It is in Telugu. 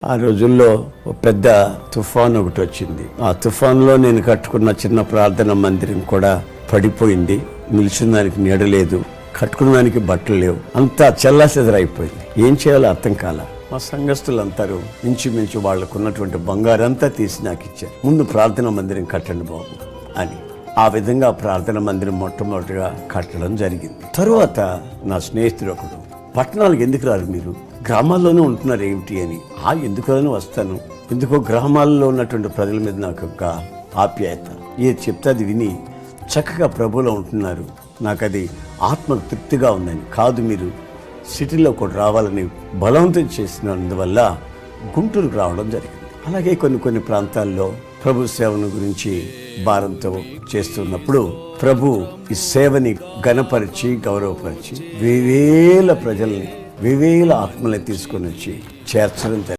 ఆ రోజుల్లో ఒక పెద్ద తుఫాన్ ఒకటి వచ్చింది. ఆ తుఫాన్లో నేను కట్టుకున్న చిన్న ప్రార్థన మందిరం కూడా పడిపోయింది. నిల్చున్నానికి నీడలేదు, కట్టుకున్నానికి బట్టలు లేవు, అంతా చెల్లాచెదరైపోయింది. ఏం చేయాలో అర్థం కాల. మా సంఘస్థులందరూ ఇంచుమించు వాళ్లకున్నటువంటి బంగారంతా తీసి నాకు ఇచ్చారు. ముందు ప్రార్థన మందిరం కట్టండి బాబు అని. ఆ విధంగా ప్రార్థన మందిరం మొట్టమొదటిగా కట్టడం జరిగింది. తరువాత నా స్నేహితుడు ఒకడు, పట్టణాలకు ఎందుకు రారు మీరు, గ్రామాల్లోనే ఉంటున్నారు ఏమిటి అని. ఎందుకని వస్తాను, ఎందుకో గ్రామాల్లో ఉన్నటువంటి ప్రజల మీద నాకు ఒక ఆప్యాయత, ఏది చెప్తే అది విని చక్కగా ప్రభువులో ఉంటున్నారు, నాకు అది ఆత్మ తృప్తిగా ఉందని. కాదు, మీరు సిటీలో కూడా రావాలని బలవంతం చేసినందువల్ల గుంటూరుకు రావడం జరిగింది. అలాగే కొన్ని ప్రాంతాల్లో ప్రభు సేవను గురించి భారంతో చేస్తున్నప్పుడు ప్రభు ఈ సేవని ఘనపరిచి గౌరవపరిచి వేవేల ప్రజల్ని, వేవేల ఆత్మల్ని తీసుకొని వచ్చి చేర్చడం జరిగింది.